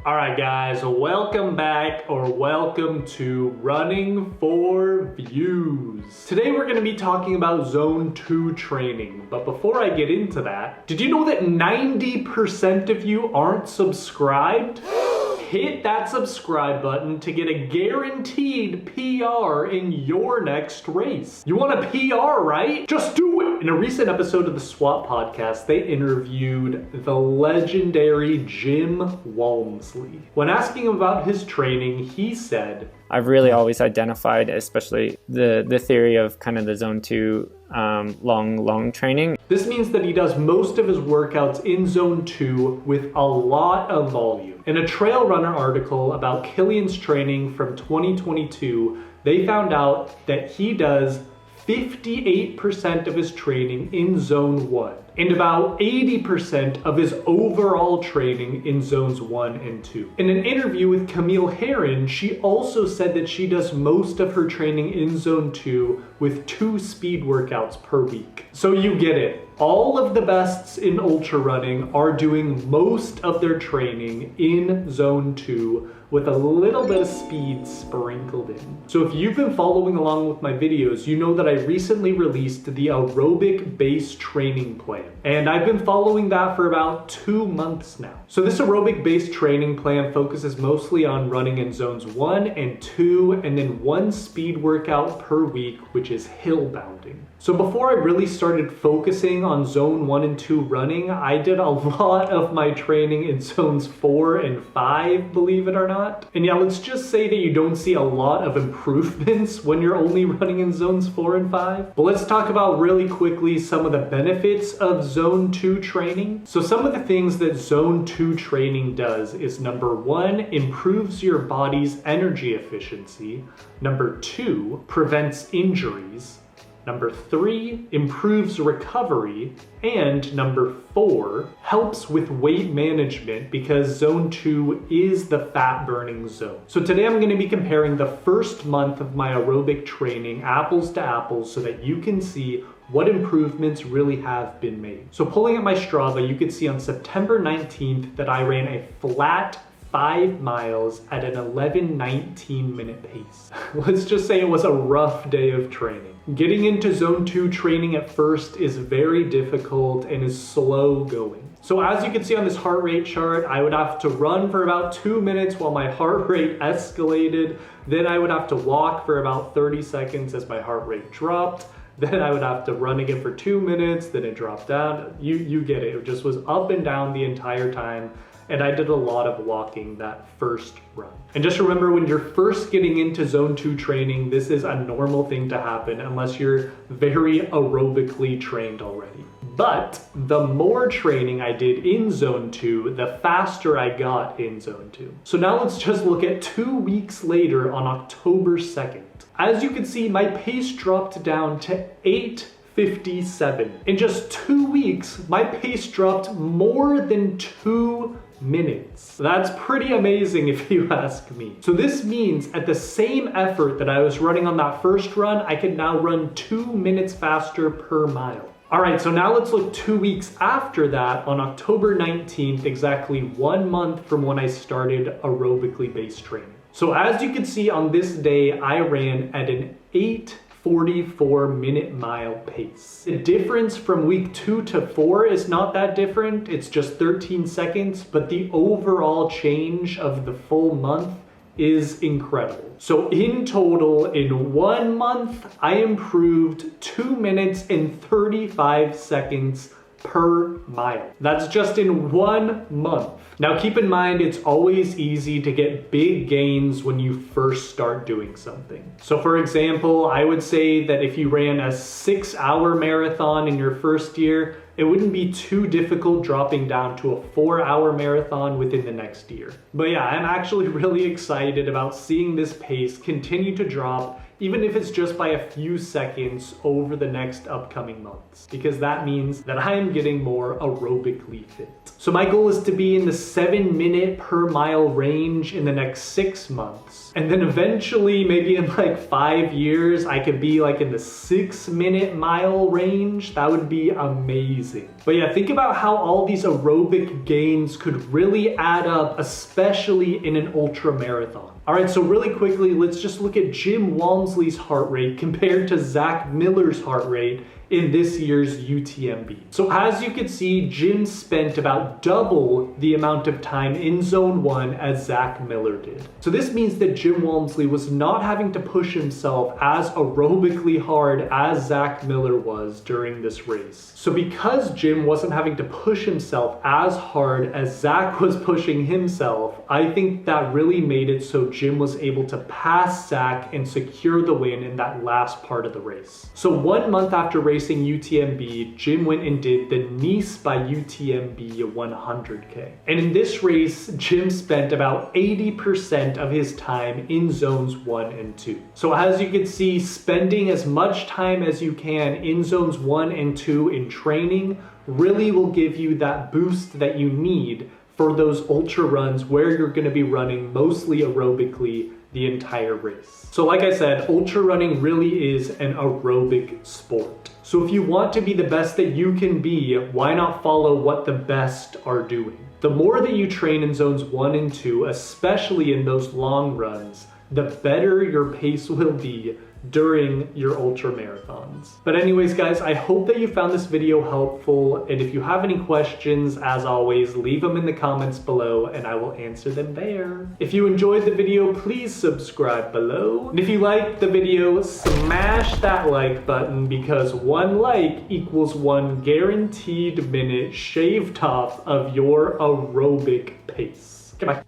Alright guys, welcome back or welcome to Running for Views. Today we're going to be talking about Zone 2 training, but before I get into that, did you know that 90% of you aren't subscribed? Hit that subscribe button to get a guaranteed PR in your next race. You want a PR, right? Just do it! In a recent episode of the SWAT podcast, they interviewed the legendary Jim Walmsley. When asking him about his training, he said, I've really always identified, especially the theory of kind of the Zone 2 long training. This means that he does most of his workouts in Zone 2 with a lot of volume. In a Trail Runner article about Killian's training from 2022, they found out that he does 58% of his training in Zone 1 and about 80% of his overall training in Zones 1 and 2. In an interview with Camille Herron, she also said that she does most of her training in Zone 2 with 2 speed workouts per week. So you get it. All of the bests in ultra running are doing most of their training in Zone 2 with a little bit of speed sprinkled in. So if you've been following along with my videos, you know that I recently released the Aerobic base training plan. And I've been following that for about 2 months now. So this aerobic base training plan focuses mostly on running in Zones 1 and 2, and then 1 speed workout per week, which is hill bounding. So before I really started focusing on Zone 1 and 2 running, I did a lot of my training in Zones 4 and 5, believe it or not. And yeah, let's just say that you don't see a lot of improvements when you're only running in Zones 4 and 5. But let's talk about really quickly some of the benefits of Zone 2 training. So some of the things that Zone 2 training does is number 1, improves your body's energy efficiency. Number 2, prevents injuries. Number 3, improves recovery. And number 4, helps with weight management because Zone 2 is the fat burning zone. So today I'm going to be comparing the first month of my aerobic training apples to apples so that you can see what improvements really have been made. So pulling up my Strava, you can see on September 19th that I ran a flat 5 miles at an 11:19 minute pace. Let's just say it was a rough day of training. Getting into Zone 2 training at first is very difficult and is slow going. So as you can see on this heart rate chart, I would have to run for about 2 minutes while my heart rate escalated. Then I would have to walk for about 30 seconds as my heart rate dropped. Then I would have to run again for 2 minutes, then it dropped down. You get it. It just was up and down the entire time. And I did a lot of walking that first run. And just remember, when you're first getting into Zone 2 training, this is a normal thing to happen unless you're very aerobically trained already. But the more training I did in Zone 2, the faster I got in Zone 2. So now let's just look at 2 weeks later on October 2nd. As you can see, my pace dropped down to 8:57. In just 2 weeks, my pace dropped more than 2 minutes. That's pretty amazing if you ask me. So this means at the same effort that I was running on that first run, I could now run 2 minutes faster per mile. All right, so now let's look 2 weeks after that on October 19th, exactly 1 month from when I started aerobically based training. So as you can see on this day, I ran at an 8:44 minute mile pace. The difference from week 2 to 4 is not that different. It's just 13 seconds, but the overall change of the full month is incredible. So in total, in 1 month, I improved 2 minutes and 35 seconds per mile. That's just in 1 month. Now keep in mind, it's always easy to get big gains when you first start doing something. So for example, I would say that if you ran a 6-hour marathon in your first year, it wouldn't be too difficult dropping down to a 4-hour marathon within the next year. But yeah, I'm actually really excited about seeing this pace continue to drop, even if it's just by a few seconds over the next upcoming months, because that means that I am getting more aerobically fit. So my goal is to be in the 7 minute per mile range in the next 6 months. And then eventually, maybe in like 5 years, I could be like in the 6 minute mile range. That would be amazing. But yeah, think about how all these aerobic gains could really add up, especially in an ultra marathon. All right, so really quickly, let's just look at Jim Walmsley's heart rate compared to Zach Miller's heart rate in this year's UTMB. So as you can see, Jim spent about double the amount of time in zone 1 as Zach Miller did. So this means that Jim Walmsley was not having to push himself as aerobically hard as Zach Miller was during this race. So because Jim wasn't having to push himself as hard as Zach was pushing himself, I think that really made it so Jim was able to pass Zach and secure the win in that last part of the race. So 1 month after racing UTMB, Jim went and did the Nice by UTMB 100K. And in this race, Jim spent about 80% of his time in zones 1 and 2. So as you can see, spending as much time as you can in zones 1 and 2 in training really will give you that boost that you need for those ultra runs where you're going to be running mostly aerobically the entire race. So like I said, ultra running really is an aerobic sport. So if you want to be the best that you can be, why not follow what the best are doing? The more that you train in zones 1 and 2, especially in those long runs, the better your pace will be during your ultra marathons. But anyways guys, I hope that you found this video helpful, and if you have any questions, as always, leave them in the comments below and I will answer them there. If you enjoyed the video, please subscribe below. And if you liked the video, smash that like button, because 1 like equals 1 guaranteed minute shaved off of your aerobic pace. Goodbye.